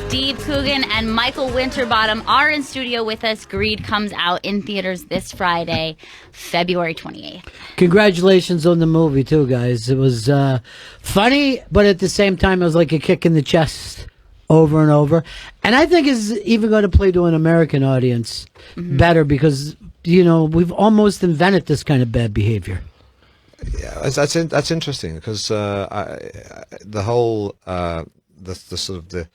Steve Coogan and Michael Winterbottom are in studio with us. Greed comes out in theaters this Friday, February 28th. Congratulations on the movie, too, guys. It was funny, but at the same time, it was like a kick in the chest over and over. And I think it's even going to play to an American audience better because, you know, we've almost invented this kind of bad behavior. Yeah, that's interesting because the whole the sort of the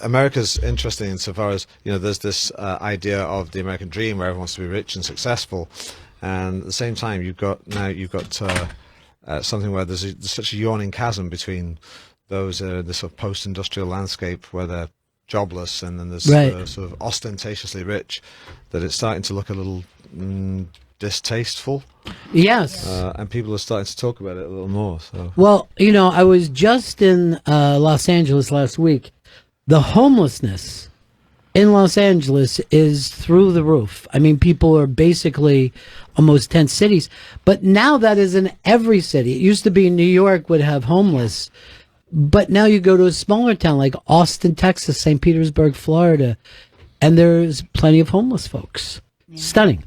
America's interesting insofar as, you know, there's this idea of the American dream where everyone wants to be rich and successful, and at the same time you've got something where there's such a yawning chasm between those the sort of post-industrial landscape where they're jobless and then there's sort of ostentatiously rich, that it's starting to look a little distasteful. Yes. And people are starting to talk about it a little more. So. Well, you know, I was just in Los Angeles last week. The homelessness in Los Angeles is through the roof. I mean, people are basically almost tent cities. But now that is in every city. It used to be New York would have homeless. But now you go to a smaller town like Austin, Texas, St. Petersburg, Florida, and there's plenty of homeless folks. Yeah. Stunning.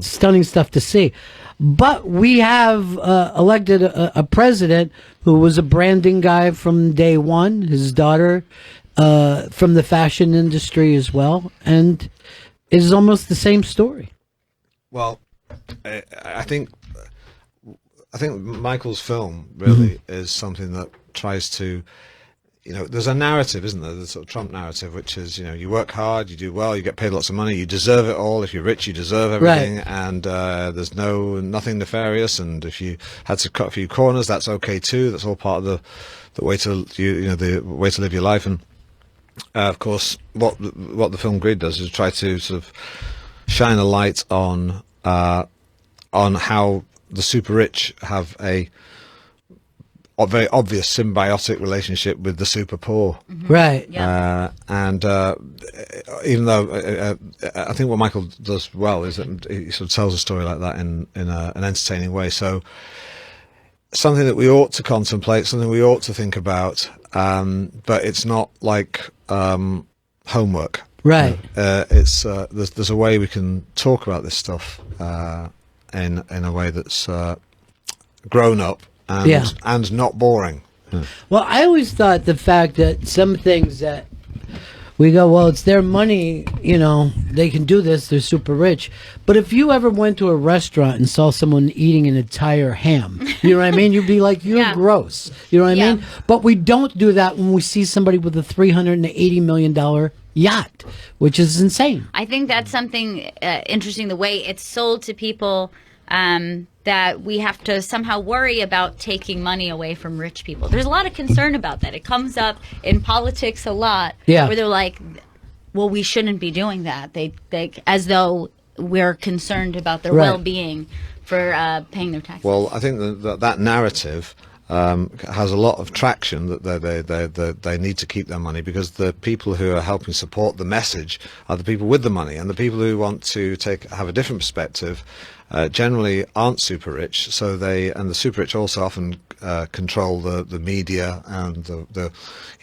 Stunning stuff to see. But we have elected a president who was a branding guy from day one, his daughter from the fashion industry as well, and it is almost the same story. Well, I think Michael's film really is something that tries to, you know, there's a narrative, isn't there? The sort of Trump narrative, which is, you know, you work hard, you do well, you get paid lots of money, you deserve it all. If you're rich, you deserve everything, right. And there's nothing nefarious. And if you had to cut a few corners, that's okay too. That's all part of the way to the way to live your life. And of course, what the film Greed does is try to sort of shine a light on how the super rich have a very obvious symbiotic relationship with the super poor. Right. Yeah. And even though I think what Michael does well is that he sort of tells a story like that in an entertaining way. So something that we ought to contemplate, something we ought to think about, but it's not like homework. Right. It's there's a way we can talk about this stuff in a way that's grown up. And not boring. Well, I always thought the fact that some things that we go, well, it's their money, you know, they can do this, they're super rich. But if you ever went to a restaurant and saw someone eating an entire ham, you know what I mean? You'd be like, you're gross. You know what I mean? But we don't do that when we see somebody with a $380 million yacht, which is insane. I think that's something interesting, the way it's sold to people. That we have to somehow worry about taking money away from rich people. There's a lot of concern about that. It comes up in politics a lot, where they're like, well, we shouldn't be doing that. They as though we're concerned about their well-being for paying their taxes. Well, I think that narrative has a lot of traction, that they need to keep their money, because the people who are helping support the message are the people with the money, and the people who want to have a different perspective generally aren't super rich. So the super rich also often control the media and the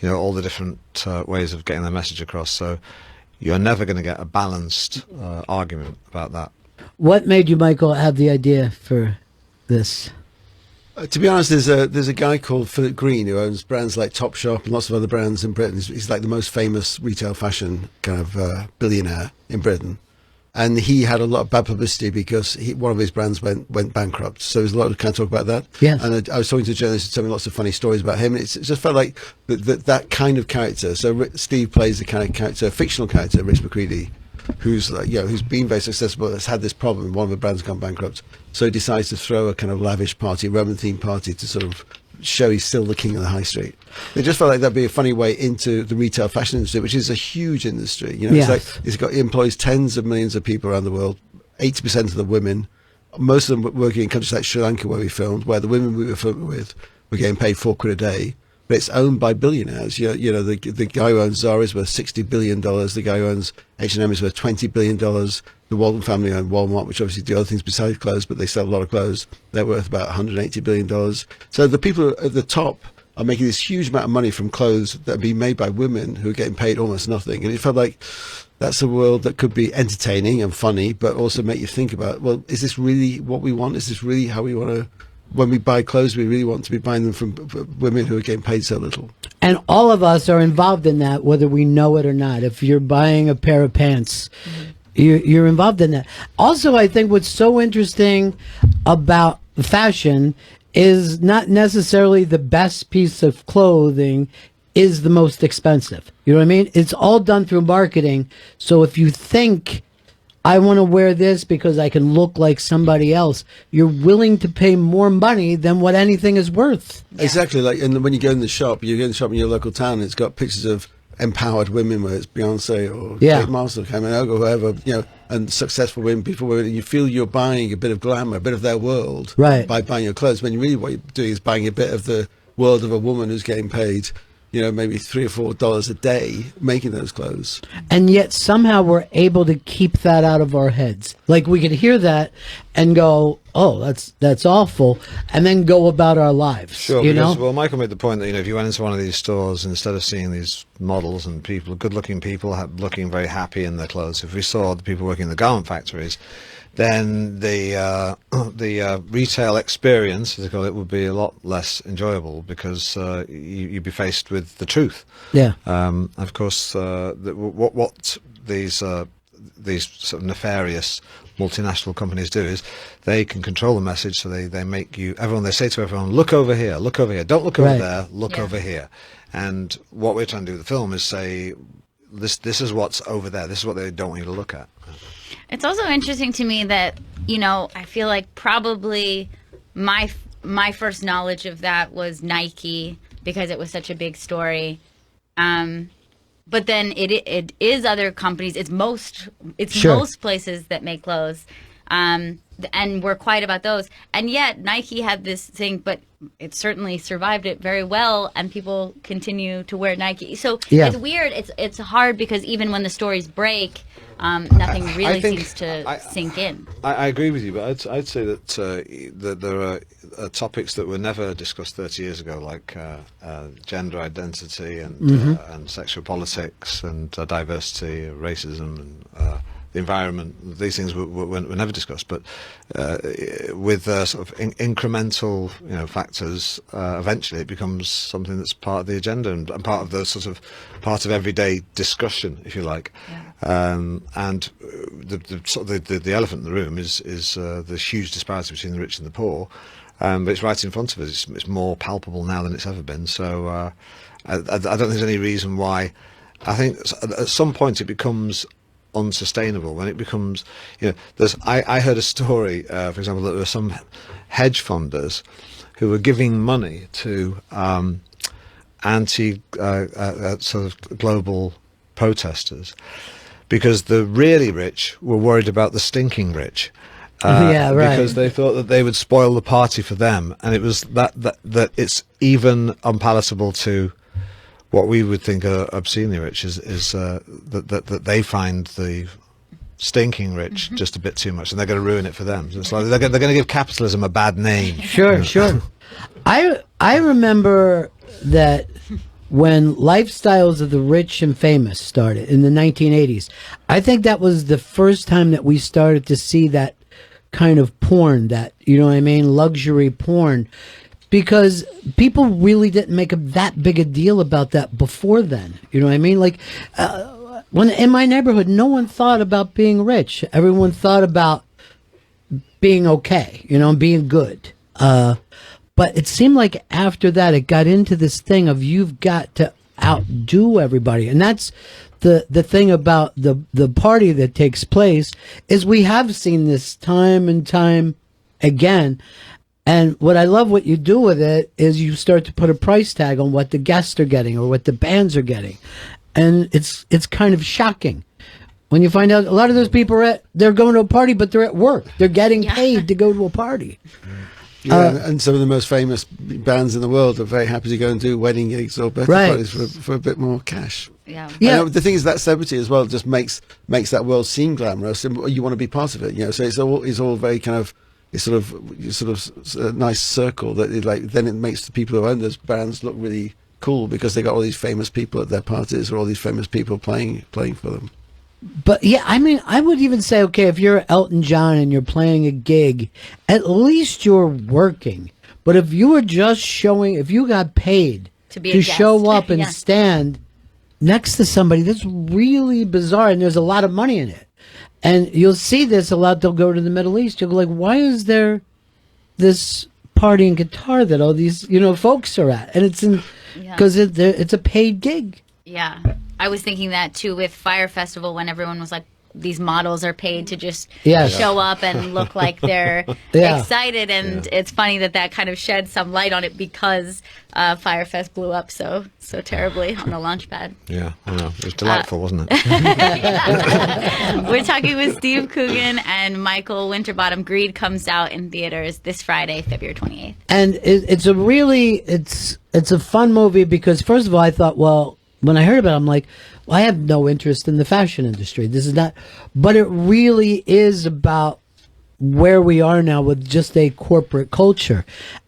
you know, all the different ways of getting their message across. So you're never going to get a balanced argument about that. What made you, Michael, have the idea for this? To be honest, there's a guy called Philip Green who owns brands like Topshop and lots of other brands in Britain. He's like the most famous retail fashion kind of billionaire in Britain. And he had a lot of bad publicity because one of his brands went bankrupt. So there's a lot of kind of talk about that. Yes. And I was talking to a journalist who told me lots of funny stories about him. And it just felt like that kind of character. So Steve plays the kind of character, a fictional character, Rich McCready, who's like, you know, who's been very successful, but has had this problem. One of the brands gone bankrupt. So he decides to throw a kind of lavish party, Roman themed party, to sort of show he's still the king of the high street. It just felt like that'd be a funny way into the retail fashion industry, which is a huge industry. You know, it employs tens of millions of people around the world. 80% of the women, most of them working in countries like Sri Lanka, where we filmed, where the women we were filming with were getting paid £4 a day. But it's owned by billionaires. You know, the guy who owns Zara is worth $60 billion. The guy who owns H&M is worth $20 billion. The Walton family own Walmart, which obviously do other things besides clothes, but they sell a lot of clothes. They're worth about $180 billion. So the people at the top are making this huge amount of money from clothes that are being made by women who are getting paid almost nothing. And it felt like that's a world that could be entertaining and funny, but also make you think about, well, is this really what we want? Is this really how we want to, when we buy clothes, we really want to be buying them from women who are getting paid so little? And all of us are involved in that, whether we know it or not. If you're buying a pair of pants, you're involved in that. Also, I think what's so interesting about fashion is not necessarily the best piece of clothing is the most expensive. You know what I mean? It's all done through marketing. So if you think, I want to wear this because I can look like somebody else, you're willing to pay more money than what anything is worth. Yeah. Exactly. Like, and when you go in the shop, you go in the shop in your local town, and it's got pictures of empowered women, whether it's Beyonce or Kate Moss or Cameron or whoever, you know, and successful women, people, and you feel you're buying a bit of glamour, a bit of their world, right, by buying your clothes. When really what you're doing is buying a bit of the world of a woman who's getting paid, you know, maybe $3 or $4 a day making those clothes. And yet somehow we're able to keep that out of our heads. Like we could hear that and go, oh, that's awful, and then go about our lives. Sure, you because, know? well, Michael made the point that, you know, if you went into one of these stores, instead of seeing these models and people, good-looking people looking very happy in their clothes, if we saw the people working in the garment factories, then the retail experience, as they call it, would be a lot less enjoyable, because you'd be faced with the truth. Yeah. Of course, what these sort of nefarious multinational companies do is they can control the message, so they make you, they say to everyone, look over here, don't look over there, look over here. And what we're trying to do with the film is say, this is what's over there, this is what they don't want you to look at. It's also interesting to me that, you know, I feel like probably my first knowledge of that was Nike, because it was such a big story. But then it is other companies. It's most places that make clothes, and we're quiet about those. And yet Nike had this thing, but it certainly survived it very well, and people continue to wear Nike. So it's weird. It's hard, because even when the stories break, nothing really seems to sink in. I agree with you, but I'd say that there are topics that were never discussed 30 years ago, like gender identity and sexual politics and diversity, racism, and the environment. These things were never discussed, but with sort of incremental, you know, factors, eventually it becomes something that's part of the agenda and part of the sort of part of everyday discussion, if you like. And the elephant in the room is the huge disparity between the rich and the poor. But it's right in front of us. It's more palpable now than it's ever been. So I don't think there's any reason why. I think at some point it becomes unsustainable when it becomes, you know, I heard a story, for example, that there were some hedge funders who were giving money to anti sort of global protesters, because the really rich were worried about the stinking rich. Because they thought that they would spoil the party for them, and it was that it's even unpalatable to what we would think are obscenely rich is that they find the stinking rich just a bit too much, and they're going to ruin it for them. So it's like they're going to give capitalism a bad name. Sure. I remember that when Lifestyles of the Rich and Famous started in the 1980s, I think that was the first time that we started to see that kind of porn, that, you know what I mean, luxury porn. Because people really didn't make that big a deal about that before then. You know what I mean? Like, when in my neighborhood, no one thought about being rich. Everyone thought about being okay, you know, being good. But it seemed like after that, it got into this thing of you've got to outdo everybody. And that's the thing about the party that takes place, is we have seen this time and time again. And what I love what you do with it is you start to put a price tag on what the guests are getting or what the bands are getting. And it's kind of shocking when you find out a lot of those people they're going to a party, but they're at work. They're getting paid to go to a party. Yeah, and some of the most famous bands in the world are very happy to go and do wedding gigs or birthday parties for a bit more cash. Yeah. And the thing is, that celebrity as well just makes that world seem glamorous, and you want to be part of it. You know, so it's all very kind of it's sort of a nice circle that then it makes the people who own those bands look really cool because they got all these famous people at their parties or all these famous people playing for them. But yeah, I mean, I would even say, okay, if you're Elton John and you're playing a gig, at least you're working. But if you were just showing, if you got paid to show up and stand next to somebody, that's really bizarre, and there's a lot of money in it. And you'll see this a lot. They'll go to the Middle East. You'll go like, why is there this party in Qatar that all these, folks are at? And it's because it's a paid gig. Yeah. I was thinking that too with Fire Festival when everyone was like, these models are paid to just show up and look like they're excited. And it's funny that kind of shed some light on it because Fire Fest blew up so terribly on the launch pad. Yeah, I know. It was delightful, wasn't it? We're talking with Steve Coogan and Michael Winterbottom. Greed comes out in theaters this Friday, February 28th. And it's a fun movie because, first of all, I thought, well, when I heard about it, I'm like, well, I have no interest in the fashion industry. This is not, but it really is about where we are now with just a corporate culture.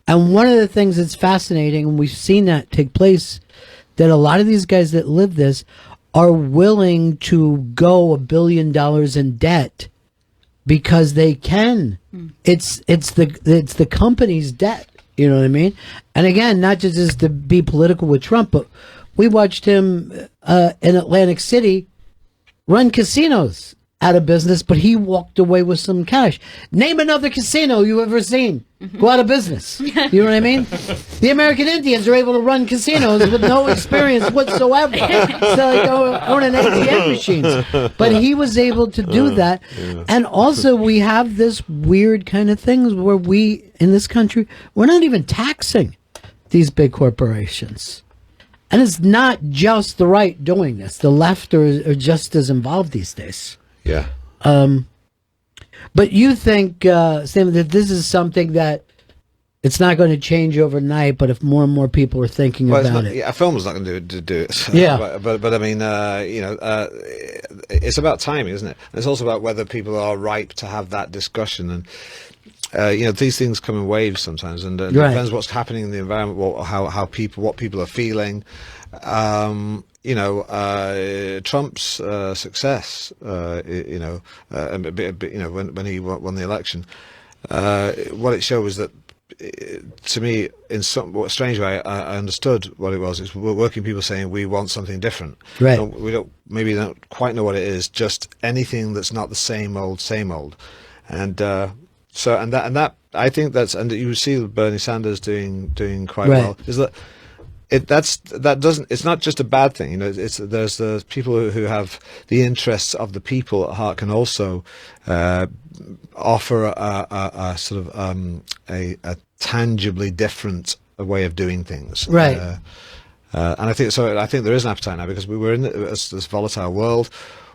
And one of the things that's fascinating, and we've seen that take place, that a lot of these guys that live this are willing to go $1 billion in debt because they can. It's the company's debt. You know what I mean? And again, not just to be political with Trump, but we watched him in Atlantic City run casinos out of business, but he walked away with some cash. Name another casino you've ever seen go out of business. You know what I mean? The American Indians are able to run casinos with no experience whatsoever. So like owning ATM machines. But he was able to do that. And also we have this weird kind of things where we, in this country, we're not even taxing these big corporations. And it's not just the right doing this. The left are just as involved these days. Yeah. But you think, Sam, that this is something that it's not going to change overnight, but if more and more people are thinking about it. Yeah, a film is not going to do it. Yeah. But I mean, it's about timing, isn't it? And it's also about whether people are ripe to have that discussion. And these things come in waves sometimes, and it depends what's happening in the environment, what people are feeling. Trump's success, when he won the election, what it showed was that, to me, in some strange way, I understood what it was. It's working people saying we want something different. Right. We don't quite know what it is. Just anything that's not the same old, and. That I think and you see Bernie Sanders doing quite well. Is that it's not just a bad thing, there's the people who have the interests of the people at heart can also offer a sort of a tangibly different way of doing things. Right. And I think there is an appetite now because we were in this volatile world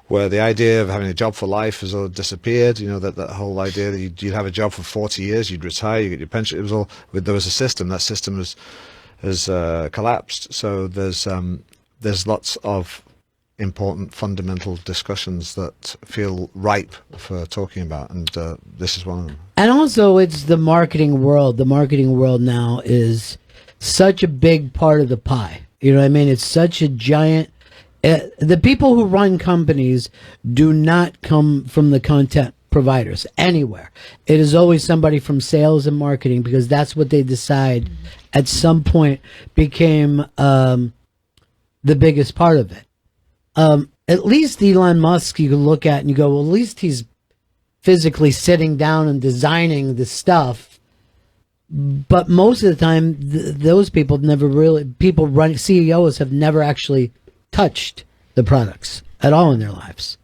where the idea of having a job for life has all disappeared. That whole idea that you'd have a job for 40 years, you'd retire, you get your pension. It was all there was a system. That system has collapsed. So there's lots of important fundamental discussions that feel ripe for talking about, and this is one of them. And also, it's the marketing world. The marketing world now is such a big part of the pie. You know what I mean? It's such a giant. The people who run companies do not come from the content providers anywhere. It is always somebody from sales and marketing because that's what they decide at some point became the biggest part of it. At least Elon Musk you can look at and you go, well, at least he's physically sitting down and designing the stuff. But most of the time, those people CEOs have never actually touched the products at all in their lives.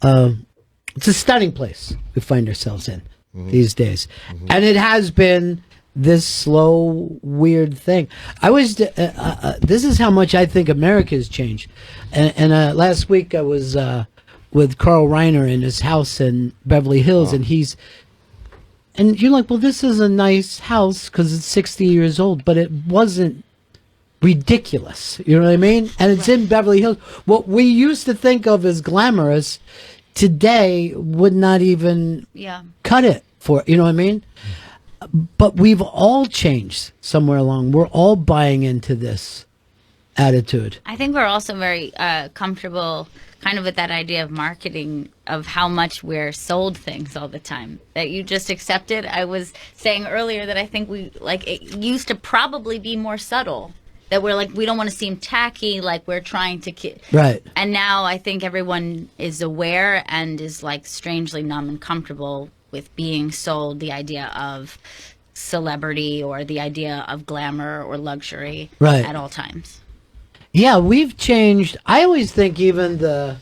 It's a stunning place we find ourselves in these days. And it has been this slow, weird thing. This is how much I think America has changed. And last week I was with Carl Reiner in his house in Beverly Hills, and you're like, well, this is a nice house because it's 60 years old, but it wasn't ridiculous. You know what I mean? And it's in Beverly Hills. What we used to think of as glamorous today would not even cut it. for, you know what I mean? But we've all changed somewhere along. We're all buying into this attitude. I think we're also very comfortable kind of with that idea of marketing, of how much we're sold things all the time, that you just accept it. I was saying earlier that I think it used to probably be more subtle, that we're like, we don't want to seem tacky, like we're trying to right. And now I think everyone is aware and is like strangely numb and comfortable with being sold the idea of celebrity or the idea of glamour or luxury right. at all times. Yeah, we've changed. I always think even the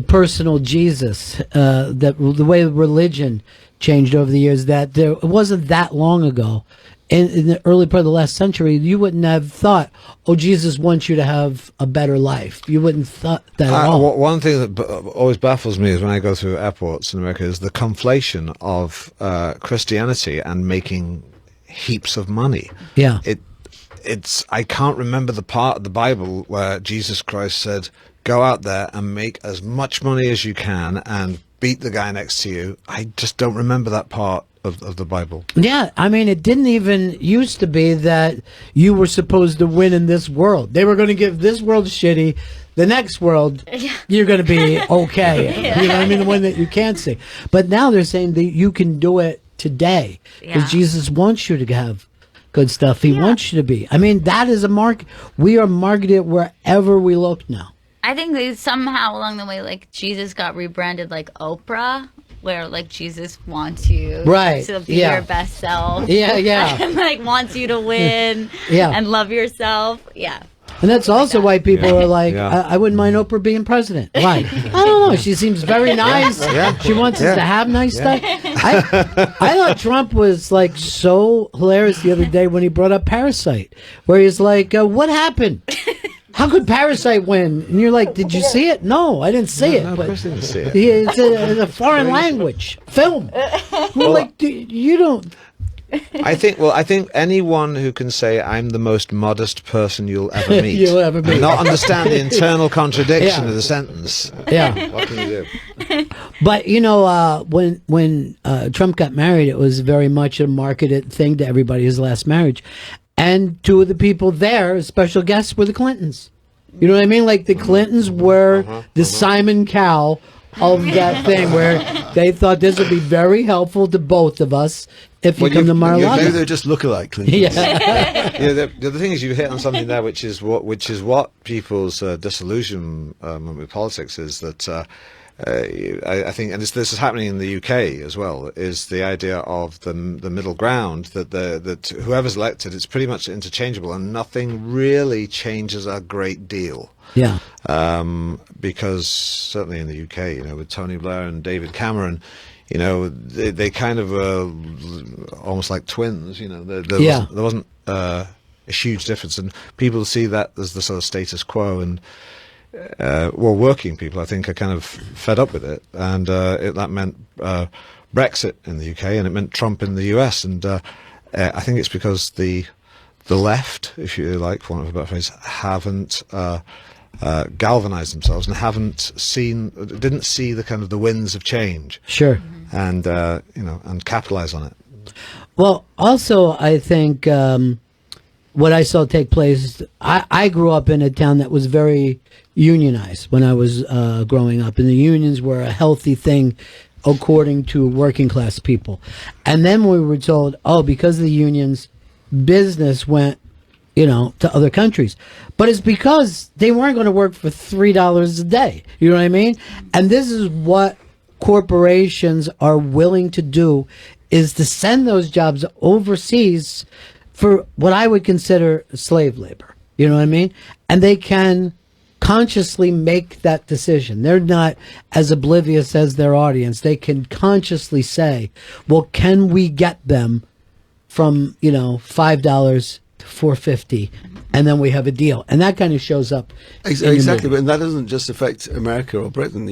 personal Jesus, that the way religion changed over the years, that it wasn't that long ago. In the early part of the last century, you wouldn't have thought, oh, Jesus wants you to have a better life. You wouldn't have thought that at all. One thing that always baffles me is when I go through airports in America is the conflation of Christianity and making heaps of money. Yeah. I can't remember the part of the Bible where Jesus Christ said, go out there and make as much money as you can and beat the guy next to you. I just don't remember that part of the Bible. Yeah, I mean, it didn't even used to be that you were supposed to win in this world. They were going to give this world shitty. The next world, you're going to be okay. Yeah. You know what I mean? The one that you can't see. But now they're saying that you can do it today because Jesus wants you to have good stuff. He wants you to be. I mean, that is a mark. We are marketed wherever we look now. I think they somehow along the way, like Jesus got rebranded like Oprah, where like Jesus wants you to be your best self. Yeah, yeah. And like wants you to win and love yourself. Yeah. And that's also why people are like, I wouldn't mind Oprah being president. Why? I don't know. She seems very nice. She wants us to have nice stuff. I thought Trump was like so hilarious the other day when he brought up Parasite, where he's like, what happened? How could Parasite win? And you're like, did you see it? No, I didn't see it. No, of course I didn't see it. It's a foreign language film. We're like, you don't... I think anyone who can say I'm the most modest person you'll ever meet, and not understand the internal contradiction of the sentence. Yeah. What can you do? But you know, when Trump got married, it was very much a marketed thing to everybody, his last marriage. And two of the people there, as special guests, were the Clintons. You know what I mean? Like the Clintons were the Simon Cowell of that thing, where they thought this would be very helpful to both of us if you come to Mar-a-Lago. Maybe they're just lookalike Clintons. The thing is, you hit on something there, which is what people's disillusionment with politics is, that I think, and this is happening in the UK as well, is the idea of the middle ground, that whoever's elected, it's pretty much interchangeable, and nothing really changes a great deal. Yeah. Because certainly in the UK, you know, with Tony Blair and David Cameron, you know, they kind of almost like twins. You know, there wasn't a huge difference, and people see that as the sort of status quo, and working people, I think, are kind of fed up with it, and that meant Brexit in the UK, and it meant Trump in the US, and I think it's because the left, if you like, for want of a better phrase, haven't galvanized themselves and didn't see the kind of the winds of change. Sure. And and capitalize on it. Well, also, I think what I saw take place, I grew up in a town that was very unionized when I was growing up, and the unions were a healthy thing according to working class people. And then we were told, because of the unions, business went, to other countries. But it's because they weren't going to work for $3 a day. You know what I mean? And this is what corporations are willing to do, is to send those jobs overseas for what I would consider slave labor. You know what I mean? And they can consciously make that decision. They're not as oblivious as their audience. They can consciously say, well, can we get them from, $5 to $4.50, and then we have a deal, and that kind of shows up. Exactly, but that doesn't just affect America or Britain.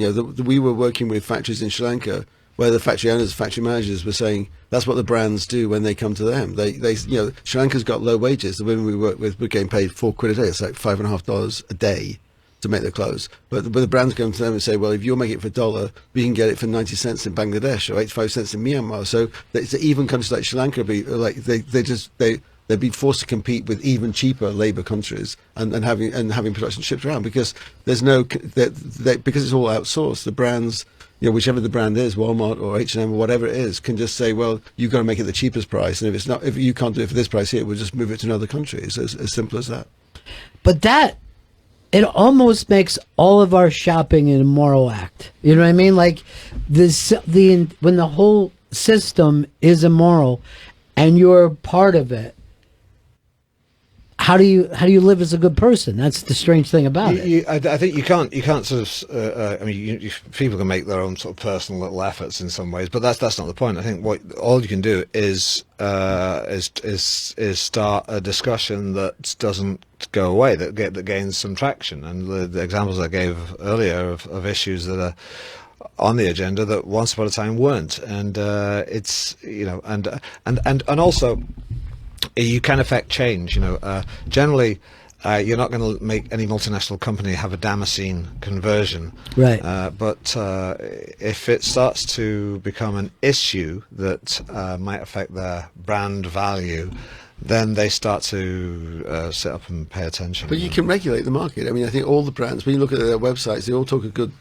We were working with factories in Sri Lanka where the factory owners, factory managers were saying that's what the brands do when they come to them. They Sri Lanka's got low wages. The women we work with were getting paid £4 a day. It's like $5.50 a day to make their clothes. But the brands come to them and say, well, if you'll make it for $1, we can get it for 90 cents in Bangladesh or 85 cents in Myanmar. So it's even countries like Sri Lanka be like they'd be forced to compete with even cheaper labor countries and having production shipped around because there's no because it's all outsourced. The brands, whichever the brand is, Walmart or H&M or whatever it is, can just say, well, you've got to make it the cheapest price, and if you can't do it for this price here, we'll just move it to another country. It's as simple as that. But it almost makes all of our shopping an immoral act. You know what I mean? Like when the whole system is immoral and you're part of it, how do you live as a good person? That's the strange thing about it. I think you can't sort of. People can make their own sort of personal little efforts in some ways, but that's not the point. I think all you can do is start a discussion that doesn't go away, that gains some traction. And the examples I gave earlier of issues that are on the agenda that once upon a time weren't, and it's and also. You can affect change. Generally, you're not going to make any multinational company have a Damascene conversion. Right. But if it starts to become an issue that might affect their brand value, then they start to sit up and pay attention. But you can regulate the market. I mean, I think all the brands, when you look at their websites, they all talk a good,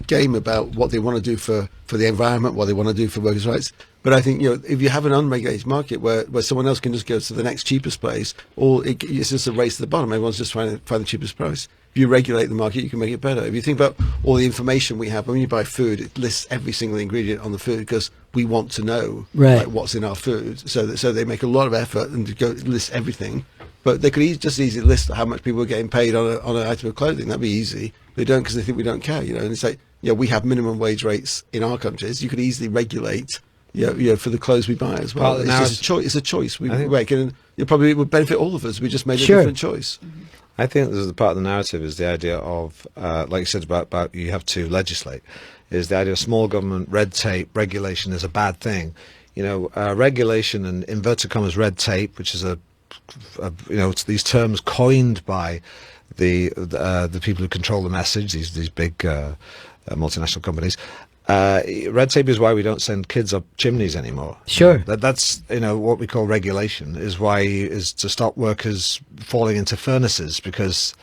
game about what they want to do for the environment, what they want to do for workers' rights. But I think if you have an unregulated market where someone else can just go to the next cheapest place, it's just a race to the bottom. Everyone's just trying to find the cheapest price. If you regulate the market, you can make it better. If you think about all the information we have when you buy food, it lists every single ingredient on the food because we want to know what's in our food. So they make a lot of effort and to go list everything. But they could just easily list how much people are getting paid on an item of clothing. That'd be easy. They don't because they think we don't care. And it's like we have minimum wage rates in our countries. You could easily regulate. For the clothes we buy as well. It's just a choice. It's a choice we make, and it probably would benefit all of us. We just made a different choice. I think there's the part of the narrative is the idea of, like you said about you have to legislate, is the idea of small government, red tape, regulation is a bad thing. Regulation and inverted commas red tape, which is it's these terms coined by the people who control the message, these big multinational companies. Red tape is why we don't send kids up chimneys anymore. Sure. That's what we call regulation is to stop workers falling into furnaces because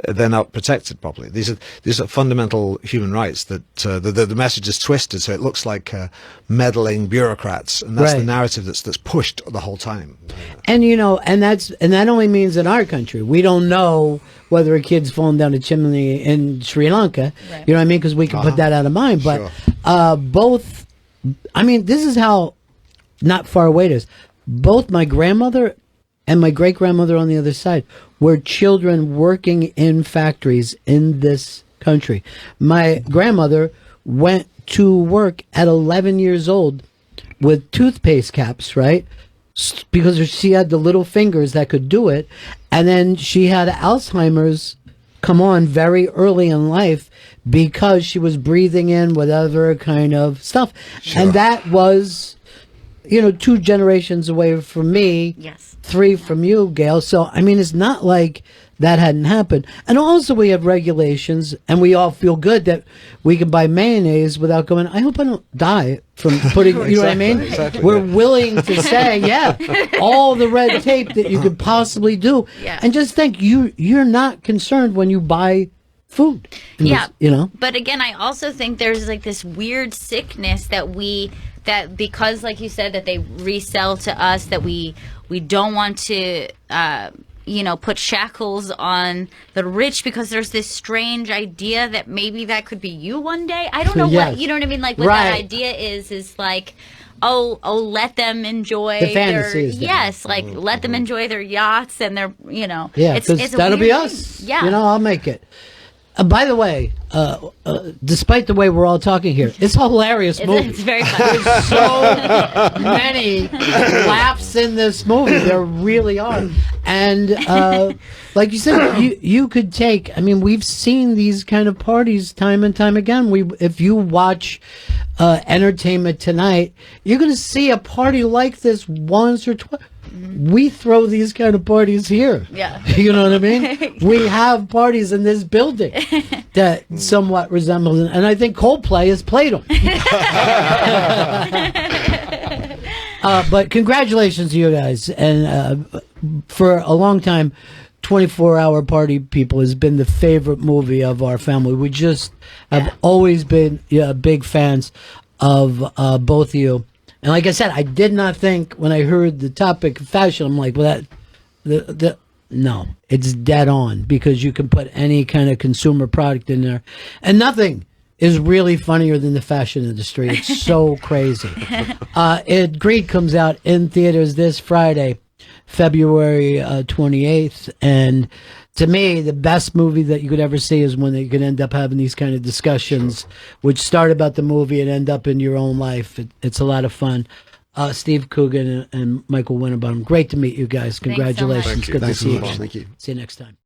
they're not protected properly. These are fundamental human rights that the message is twisted so it looks like meddling bureaucrats, and that's the narrative that's pushed the whole time. And and that only means in our country. We don't know whether a kid's falling down a chimney in Sri Lanka. Right. You know what I mean? Because we can put that out of mind. But both, this is how not far away it is. Both my grandmother and my great-grandmother on the other side were children working in factories in this country. My grandmother went to work at 11 years old with toothpaste caps, right? Because she had the little fingers that could do it. And then she had Alzheimer's come on very early in life because she was breathing in whatever kind of stuff. Sure. And that was, 2 generations away from me. Yes. 3 from you, Gail. So, it's not like that hadn't happened. And also we have regulations, and we all feel good that we can buy mayonnaise without going, I hope I don't die from putting, you know what I mean? Exactly, We're willing to say, all the red tape that you could possibly do. Yeah. And just think, you're not concerned when you buy food. But again, I also think there's like this weird sickness that because, like you said, that they resell to us, that we don't want to, put shackles on the rich because there's this strange idea that maybe that could be you one day. I don't know what, you know what I mean? Like what that idea is like, let them enjoy the fantasies. Let them enjoy their yachts and their, it's that'll be us. Yeah. I'll make it. By the way, despite the way we're all talking here, it's a hilarious movie. It's very funny. There's so many laughs in this movie. There really are. And like you said, you could take, we've seen these kind of parties time and time again. If you watch Entertainment Tonight, you're going to see a party like this once or twice. we throw these kind of parties here. Yeah. You know what I mean? We have parties in this building that somewhat resemble, and I think Coldplay has played them. But congratulations to you guys. And for a long time, 24-Hour Party People has been the favorite movie of our family. We just have always been big fans of both of you. And like I said, I did not think when I heard the topic of fashion, I'm like, well, no, it's dead on, because you can put any kind of consumer product in there. And nothing is really funnier than the fashion industry. It's so crazy. Greed comes out in theaters this Friday, February 28th. And to me, the best movie that you could ever see is when you could end up having these kind of discussions, which start about the movie and end up in your own life. It's a lot of fun. Steve Coogan and Michael Winterbottom, great to meet you guys. Congratulations. Thank you. Good Thanks to see so you much. again. Thank you. See you next time.